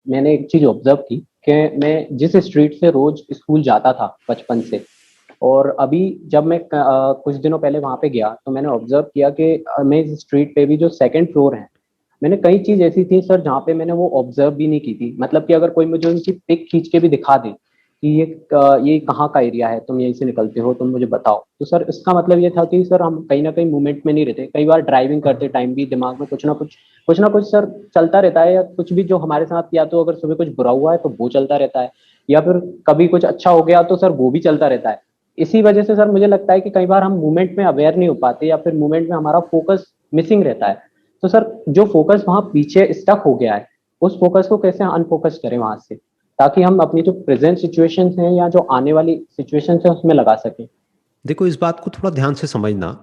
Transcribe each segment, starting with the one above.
मैंने एक चीज ऑब्जर्व की कि मैं जिस स्ट्रीट से रोज स्कूल जाता था बचपन से, और अभी जब मैं कुछ दिनों पहले वहां पे गया तो मैंने ऑब्जर्व किया कि मैं इस स्ट्रीट पे भी जो सेकंड फ्लोर है, मैंने कई चीज ऐसी थी सर जहाँ पे मैंने वो ऑब्जर्व भी नहीं की थी। मतलब कि अगर कोई मुझे उनकी पिक खींच के भी दिखा दे कि ये कहाँ का एरिया है, तुम यहीं से निकलते हो, तुम मुझे बताओ, तो सर इसका मतलब ये था कि सर हम कहीं ना कहीं मूवमेंट में नहीं रहते। कई बार ड्राइविंग करते टाइम भी दिमाग में कुछ ना कुछ सर चलता रहता है, या कुछ भी जो हमारे साथ, या तो अगर सुबह कुछ बुरा हुआ है तो वो चलता रहता है, या फिर कभी कुछ अच्छा हो गया तो सर वो भी चलता रहता है। इसी वजह से सर मुझे लगता है कि कई बार हम मूवमेंट में अवेयर नहीं हो पाते, या फिर मूवमेंट में हमारा फोकस मिसिंग रहता है। तो सर जो फोकस वहां पीछे स्टक हो गया है, उस फोकस को कैसे अनफोकस करें वहां से, ताकि हम अपनी जो प्रेजेंट सिचुएशंस हैं या जो आने वाली सिचुएशंस है उसमें लगा सकें। देखो, इस बात को थोड़ा ध्यान से समझना।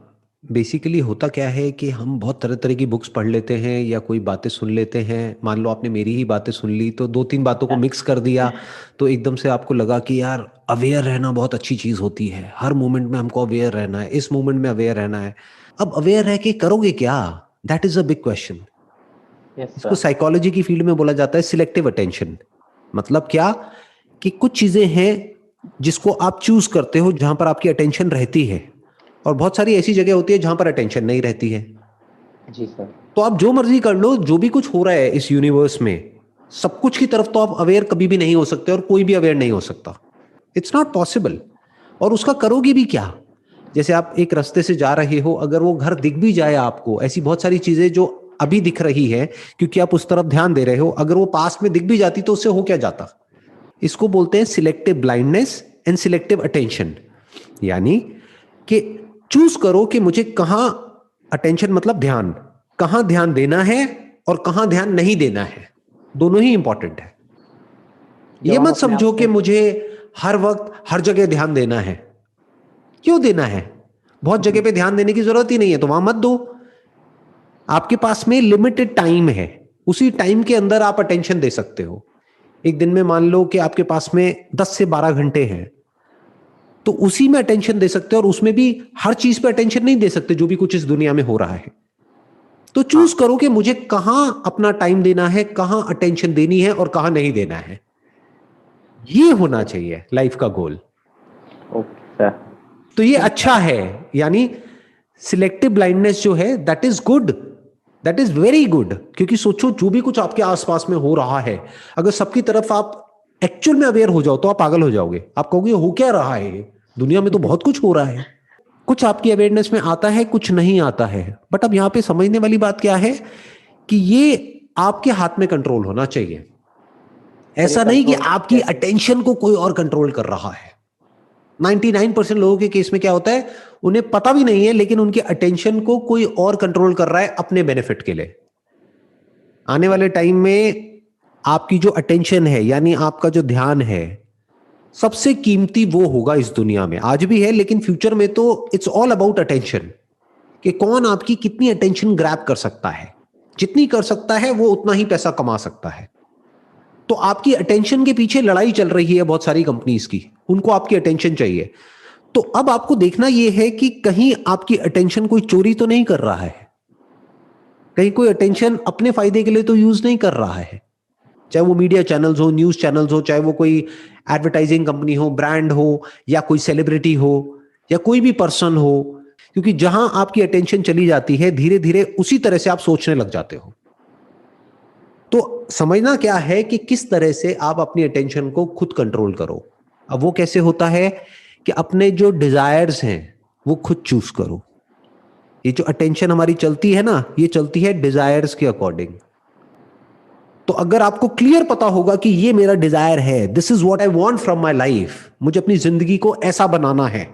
बेसिकली होता क्या है कि हम बहुत तरह तरह की बुक्स पढ़ लेते हैं या कोई बातें सुन लेते हैं। मान लो आपने मेरी ही बातें सुन ली तो दो तीन बातों को मिक्स कर दिया, तो एकदम से आपको लगा कि यार अवेयर रहना बहुत अच्छी चीज़ होती है, हर मोमेंट में हमको अवेयर रहना है, इस मोमेंट में अवेयर रहना है। अब अवेयर रह के करोगे क्या? That is a big question. Yes इसको सर। साइकोलॉजी की फील्ड में बोला जाता है सिलेक्टिव अटेंशन। मतलब क्या? कि कुछ चीजें हैं जिसको आप चूज करते हो, जहां पर आपकी अटेंशन रहती है, और बहुत सारी ऐसी जगह होती है जहां पर अटेंशन नहीं रहती है। जी सर। तो आप जो मर्जी कर लो, जो भी कुछ हो रहा है इस यूनिवर्स में, सब कुछ की तरफ तो आप अवेयर कभी भी नहीं हो सकते, और कोई भी अवेयर नहीं हो सकता। It's not possible. और उसका करोगे भी क्या? जैसे आप एक रास्ते से जा रहे हो, अगर वो घर दिख भी जाए आपको, ऐसी बहुत सारी चीजें जो अभी दिख रही है क्योंकि आप उस तरफ ध्यान दे रहे हो, अगर वो पास में दिख भी जाती तो उससे हो क्या जाता? इसको बोलते हैं selective blindness and selective attention. यानी कि चूज करो कि मुझे कहां अटेंशन, मतलब ध्यान, कहां ध्यान देना है और कहां ध्यान नहीं देना है। दोनों ही इंपॉर्टेंट है। ये जब हम मत अपने समझो आप कि को। मुझे हर वक्त हर जगह ध्यान देना है। क्यों देना है? बहुत जगह पे ध्यान देने की जरूरत ही नहीं है तो वहां मत दो। आपके पास में लिमिटेड टाइम है, उसी टाइम के अंदर आप अटेंशन दे सकते हो। एक दिन में मान लो कि आपके पास में 10 से 12 घंटे हैं, तो उसी में अटेंशन दे सकते हो, और उसमें भी हर चीज पे अटेंशन नहीं दे सकते जो भी कुछ इस दुनिया में हो रहा है। तो चूज हाँ। करो कि मुझे कहां अपना टाइम देना है, कहां अटेंशन देनी है और कहां नहीं देना है। ये होना चाहिए लाइफ का गोल। Okay sir. तो ये तो अच्छा है। यानी सिलेक्टिव ब्लाइंडनेस जो है, that is good, that is very good. क्योंकि सोचो, जो भी कुछ आपके आसपास में हो रहा है, अगर सबकी तरफ आप एक्चुअल में अवेयर हो जाओ तो आप पागल हो जाओगे। आप कहोगे हो क्या रहा है, दुनिया में तो बहुत कुछ हो रहा है। कुछ आपकी अवेयरनेस में आता है, कुछ नहीं आता है। बट अब यहां पे समझने वाली बात क्या है कि ये आपके हाथ में कंट्रोल होना चाहिए। सर ये ऐसा नहीं कि कंट्रोल आपकी कैसे? अटेंशन को कोई और कंट्रोल कर रहा है। 99% लोगों के केस में क्या होता है, उन्हें पता भी नहीं है, लेकिन उनके अटेंशन को कोई और कंट्रोल कर रहा है अपने बेनिफिट के लिए। आने वाले टाइम में आपकी जो अटेंशन है, यानी आपका जो ध्यान है, सबसे कीमती वो होगा इस दुनिया में। आज भी है, लेकिन फ्यूचर में तो इट्स ऑल अबाउट अटेंशन। कि कौन आपकी कितनी अटेंशन ग्रैब कर सकता है। जितनी कर सकता है वो उतना ही पैसा कमा सकता है। तो आपकी अटेंशन के पीछे लड़ाई चल रही है बहुत सारी कंपनीज की, उनको आपकी अटेंशन चाहिए। तो अब आपको देखना यह है कि कहीं आपकी अटेंशन कोई चोरी तो नहीं कर रहा है, कहीं कोई अटेंशन अपने फायदे के लिए तो यूज नहीं कर रहा है। चाहे वो मीडिया चैनल्स हो, न्यूज चैनल्स हो, चाहे वो कोई एडवर्टाइजिंग कंपनी हो, ब्रांड हो, या कोई सेलिब्रिटी हो, या कोई भी पर्सन हो। क्योंकि जहां आपकी अटेंशन चली जाती है, धीरे धीरे उसी तरह से आप सोचने लग जाते हो। तो समझना क्या है कि किस तरह से आप अपनी अटेंशन को खुद कंट्रोल करो। अब वो कैसे होता है कि अपने जो डिजायर्स हैं वो खुद चूज करो। ये जो अटेंशन हमारी चलती है ना, ये चलती है डिजायर्स के अकॉर्डिंग। तो अगर आपको क्लियर पता होगा कि ये मेरा डिजायर है, this is what I want from my life, मुझे अपनी जिंदगी को ऐसा बनाना है,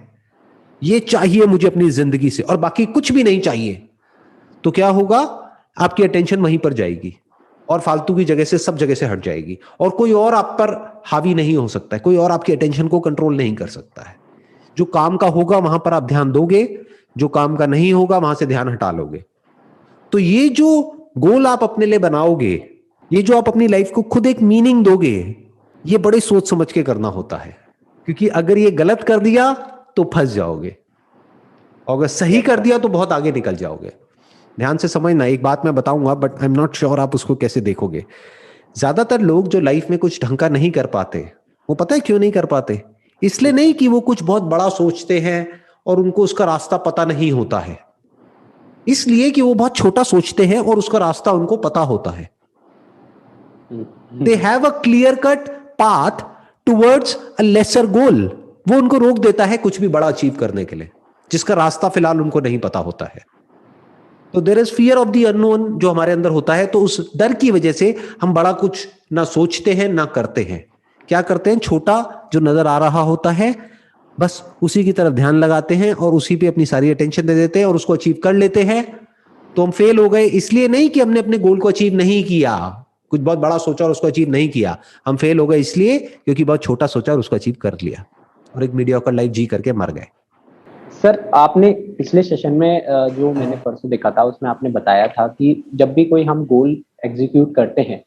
ये चाहिए मुझे अपनी जिंदगी से और बाकी कुछ भी नहीं चाहिए, तो क्या होगा? आपकी अटेंशन वहीं पर जाएगी और फालतू की जगह से, सब जगह से हट जाएगी, और कोई और आप पर हावी नहीं हो सकता है, कोई और आपकी अटेंशन को कंट्रोल नहीं कर सकता है। जो काम का होगा वहां पर आप ध्यान दोगे, जो काम का नहीं होगा वहां से ध्यान हटा लोगे। तो ये जो गोल आप अपने लिए बनाओगे, ये जो आप अपनी लाइफ को खुद एक मीनिंग दोगे, ये बड़े सोच समझ के करना होता है। क्योंकि अगर ये गलत कर दिया तो फंस जाओगे, और अगर सही यस कर सर। दिया तो बहुत आगे निकल जाओगे। ध्यान से समझना, एक बात मैं बताऊंगा but I am not sure आप उसको कैसे देखोगे। ज्यादातर लोग जो लाइफ में कुछ ढंग का नहीं कर पाते, वो पता है क्यों नहीं कर पाते? इसलिए नहीं कि वो कुछ बहुत बड़ा सोचते हैं और उनको उसका रास्ता पता नहीं होता है, इसलिए कि वो बहुत छोटा सोचते हैं और उसका रास्ता उनको पता होता है। They have a clear cut path towards a lesser goal. वो उनको रोक देता है कुछ भी बड़ा अचीव करने के लिए, जिसका रास्ता फिलहाल उनको नहीं पता होता है। तो there is fear of the unknown जो हमारे अंदर होता है, तो उस डर की वजह से हम बड़ा कुछ ना सोचते हैं ना करते हैं। क्या करते हैं? छोटा जो नजर आ रहा होता है बस उसी की तरफ ध्यान लगाते हैं और उसी पे अपनी सारी अटेंशन दे देते हैं और उसको अचीव कर लेते हैं। तो हम फेल हो गए इसलिए नहीं कि हमने अपने गोल को अचीव नहीं किया, कुछ बहुत बड़ा सोचा और उसको अचीव नहीं किया। हम फेल हो गए इसलिए क्योंकि बहुत छोटा सोचा और उसको अचीव कर लिया और एक मीडियोकर लाइफ जी करके मर गए। सर आपने पिछले सेशन में जो मैंने परसों देखा था उसमें आपने बताया था कि जब भी कोई हम गोल एग्जीक्यूट करते हैं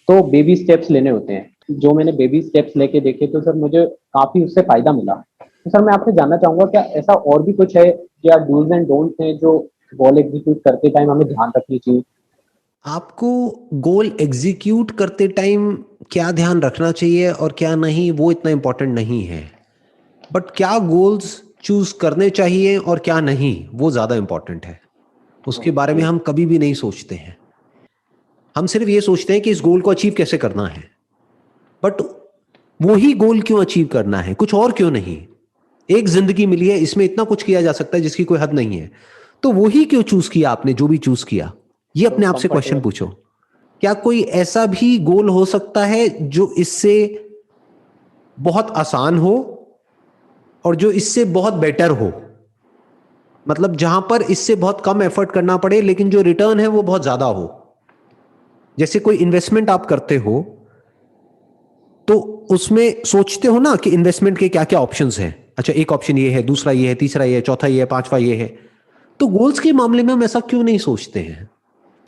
तो बेबी स्टेप्स लेने होते हैं। जो मैंने बेबी स्टेप्स लेके देखे तो सर मुझे काफी उससे फायदा मिला। तो सर मैं आपसे जानना चाहूंगा क्या ऐसा और भी कुछ है या डूज एंड डोंट्स हैं जो गोल एग्जीक्यूट करते टाइम हमें ध्यान रखनी चाहिए? आपको गोल एग्जीक्यूट करते टाइम क्या ध्यान रखना चाहिए और क्या नहीं वो इतना इंपॉर्टेंट नहीं है, बट क्या गोल्स चूज करने चाहिए और क्या नहीं वो ज्यादा इंपॉर्टेंट है। उसके बारे में हम कभी भी नहीं सोचते हैं। हम सिर्फ ये सोचते हैं कि इस गोल को अचीव कैसे करना है, बट वो ही गोल क्यों अचीव करना है, कुछ और क्यों नहीं? एक जिंदगी मिली है, इसमें इतना कुछ किया जा सकता है जिसकी कोई हद नहीं है, तो वो ही क्यों चूज किया आपने? जो भी चूज किया, ये अपने आप से क्वेश्चन पूछो। क्या कोई ऐसा भी गोल हो सकता है जो इससे बहुत आसान हो और जो इससे बहुत बेटर हो? मतलब जहां पर इससे बहुत कम एफर्ट करना पड़े लेकिन जो रिटर्न है वो बहुत ज्यादा हो। जैसे कोई इन्वेस्टमेंट आप करते हो तो उसमें सोचते हो ना कि इन्वेस्टमेंट के क्या क्या ऑप्शंस हैं। अच्छा, एक ऑप्शन ये है, दूसरा ये है, तीसरा ये है, चौथा ये है, पांचवा ये है। तो गोल्स के मामले में हम ऐसा क्यों नहीं सोचते हैं?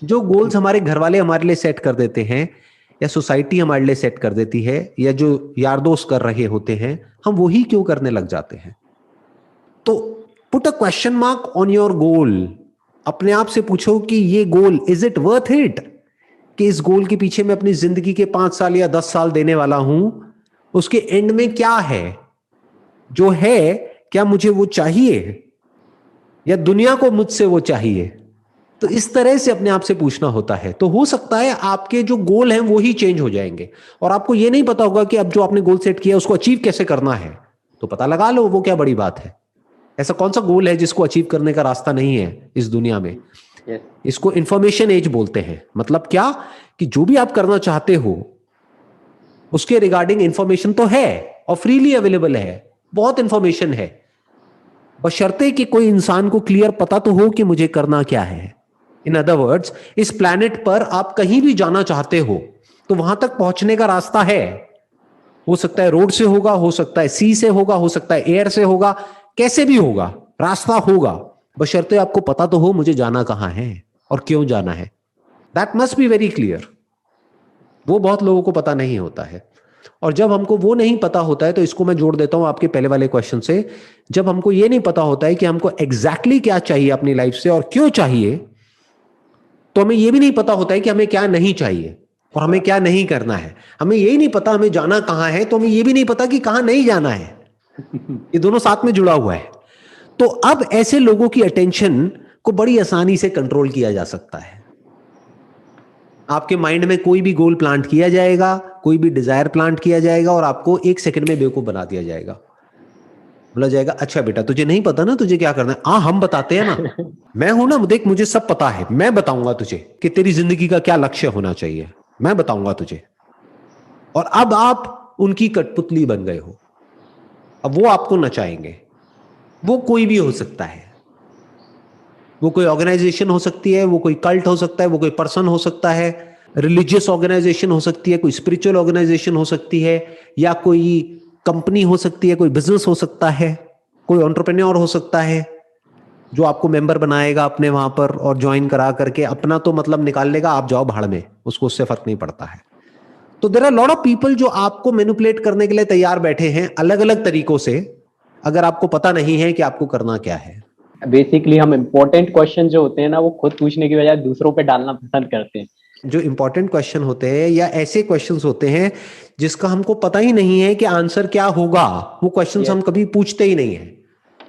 जो गोल्स हमारे घर वाले हमारे लिए सेट कर देते हैं या सोसाइटी हमारे लिए सेट कर देती है या जो यार दोस्त कर रहे होते हैं, हम वही क्यों करने लग जाते हैं? तो put a question mark on your goal. अपने आप से पूछो कि ये गोल, इज इट वर्थ इट? कि इस गोल के पीछे मैं अपनी जिंदगी के 5 साल या 10 साल देने वाला हूं, उसके एंड में क्या है जो है? क्या मुझे वो चाहिए या दुनिया को मुझसे वो चाहिए? तो इस तरह से अपने आप से पूछना होता है। तो हो सकता है आपके जो गोल हैं वो ही चेंज हो जाएंगे और आपको ये नहीं पता होगा कि अब जो आपने गोल सेट किया उसको अचीव कैसे करना है। तो पता लगा लो, वो क्या बड़ी बात है। ऐसा कौन सा गोल है जिसको अचीव करने का रास्ता नहीं है इस दुनिया में? इसको इंफॉर्मेशन एज बोलते हैं। मतलब क्या कि जो भी आप करना चाहते हो उसके रिगार्डिंग इंफॉर्मेशन तो है और फ्रीली अवेलेबल है, बहुत इंफॉर्मेशन है, बशर्ते कि कोई इंसान को क्लियर पता तो हो कि मुझे करना क्या है। इन अदर वर्ड्स, इस प्लैनेट पर आप कहीं भी जाना चाहते हो तो वहां तक पहुंचने का रास्ता है। हो सकता है रोड से होगा, हो सकता है सी से होगा, हो सकता है एयर से होगा, कैसे भी होगा, रास्ता होगा, बशर्ते आपको पता तो हो मुझे जाना कहां है और क्यों जाना है। That must be very clear. वो बहुत लोगों को पता नहीं होता है। और जब हमको वो नहीं पता होता है, तो इसको मैं जोड़ देता हूं आपके पहले वाले क्वेश्चन से, जब हमको ये नहीं पता होता है कि हमको एग्जैक्टली क्या चाहिए अपनी लाइफ से और क्यों चाहिए, तो हमें ये भी नहीं पता होता है कि हमें क्या नहीं चाहिए और हमें क्या नहीं करना है। हमें यही नहीं पता हमें जाना कहां है, तो हमें ये भी नहीं पता कि कहां नहीं जाना है। ये दोनों साथ में जुड़ा हुआ है। तो अब ऐसे लोगों की अटेंशन को बड़ी आसानी से कंट्रोल किया जा सकता है। आपके माइंड में कोई भी गोल प्लांट किया जाएगा, कोई भी डिजायर प्लांट किया जाएगा और आपको 1 सेकंड में बेवकूफ बना दिया जाएगा। बोला जाएगा, अच्छा बेटा तुझे नहीं पता ना तुझे क्या करना है? हाँ हम बताते हैं ना, मैं हूं ना, देख मुझे सब पता है, मैं बताऊंगा तुझे कि तेरी जिंदगी का क्या लक्ष्य होना चाहिए, मैं बताऊंगा तुझे। और अब आप उनकी कठपुतली बन गए हो। अब वो आपको नचाएंगे। वो कोई भी हो सकता है, वो कोई ऑर्गेनाइजेशन हो सकती है, वो कोई कल्ट हो सकता है, वो कोई पर्सन हो सकता है, रिलीजियस ऑर्गेनाइजेशन हो सकती है, कोई स्पिरिचुअल ऑर्गेनाइजेशन हो सकती है, या कोई कंपनी हो सकती है, कोई बिजनेस हो सकता है, कोई एंटरप्रेन्योर हो सकता है जो आपको मेंबर बनाएगा अपने वहां पर और ज्वाइन करा करके अपना तो मतलब निकाल लेगा, आप जाओ भाड़ में, उसको उससे फर्क नहीं पड़ता है। तो there are lot of people जो आपको मैनिपुलेट करने के लिए तैयार बैठे हैं अलग अलग तरीकों से, अगर आपको पता नहीं है कि आपको करना क्या है। बेसिकली हम इम्पोर्टेंट क्वेश्चन जो होते हैं ना वो खुद पूछने की बजाय दूसरों पे डालना पसंद करते हैं। जो इंपॉर्टेंट क्वेश्चन होते हैं या ऐसे क्वेश्चंस होते हैं जिसका हमको पता ही नहीं है कि आंसर क्या होगा, वो क्वेश्चंस हम कभी पूछते ही नहीं है।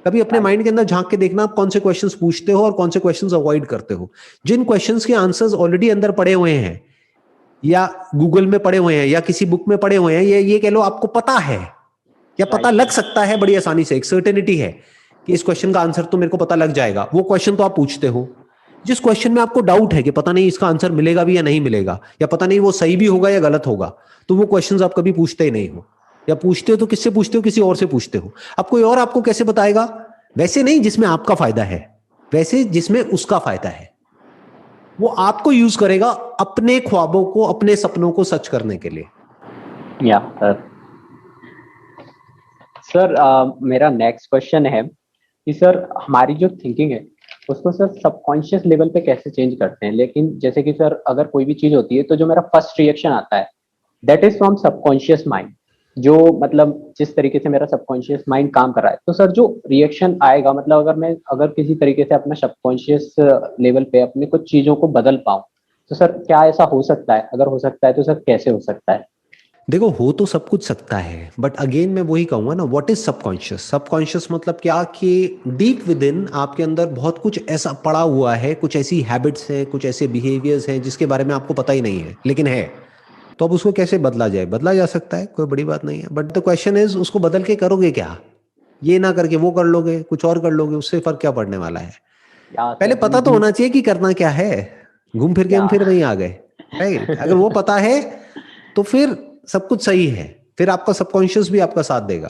कभी अपने माइंड के अंदर झांक के देखना आप कौन से क्वेश्चंस पूछते हो और कौन से क्वेश्चंस अवॉइड करते हो। जिन क्वेश्चंस के आंसर्स ऑलरेडी अंदर पड़े हुए हैं या गूगल में पड़े हुए हैं या किसी बुक में पड़े हुए हैं, ये कह लो आपको पता है या पता लग सकता है बड़ी आसानी से, एक सर्टेनिटी है कि इस क्वेश्चन का आंसर तो मेरे को पता लग जाएगा, वो क्वेश्चन तो आप पूछते हो। जिस क्वेश्चन में आपको डाउट है कि पता नहीं इसका आंसर मिलेगा भी या नहीं मिलेगा, या पता नहीं वो सही भी होगा या गलत होगा, तो वो क्वेश्चंस आप कभी पूछते ही नहीं हो, या पूछते हो तो किससे पूछते हो, किसी और से पूछते हो। अब कोई और आपको कैसे बताएगा? वैसे नहीं जिसमें आपका फायदा है, वैसे जिसमें उसका फायदा है। वो आपको यूज करेगा अपने ख्वाबों को, अपने सपनों को सच करने के लिए। या सर मेरा नेक्स्ट क्वेश्चन है कि सर हमारी जो थिंकिंग है उसको सर सबकॉन्शियस लेवल पे कैसे चेंज करते हैं। लेकिन जैसे कि सर अगर कोई भी चीज होती है तो जो मेरा फर्स्ट रिएक्शन आता है that is from subconscious mind, जो मतलब जिस तरीके से मेरा सबकॉन्शियस माइंड काम कर रहा है। तो सर जो रिएक्शन आएगा, मतलब अगर किसी तरीके से अपना सबकॉन्शियस लेवल पे अपनी कुछ चीजों को बदल पाऊं, तो सर क्या ऐसा हो सकता है? अगर हो सकता है तो सर कैसे हो सकता है? देखो, हो तो सब कुछ सकता है, बट अगेन मैं वही कहूंगा ना, व्हाट इज सबकॉन्शियस। सबकॉन्शियस मतलब क्या कि डीप विद इन आपके अंदर बहुत कुछ ऐसा पड़ा हुआ है, कुछ ऐसी हैबिट्स हैं, कुछ ऐसे बिहेवियर्स हैं जिसके बारे में आपको पता ही नहीं है लेकिन है। तो अब उसको कैसे बदला जाए? बदला जा सकता है, कोई बड़ी बात नहीं है, बट द क्वेश्चन इज उसको बदल के करोगे क्या? ये ना करके वो कर लोगे, कुछ और कर लोगे, उससे फर्क क्या पड़ने वाला है? या पहले सर पता तो होना चाहिए कि करना क्या है। घूम फिर के या हम फिर वहीं आ गए, राइट? अगर वो पता है तो फिर सब कुछ सही है, फिर आपका सबकॉन्शियस भी आपका साथ देगा।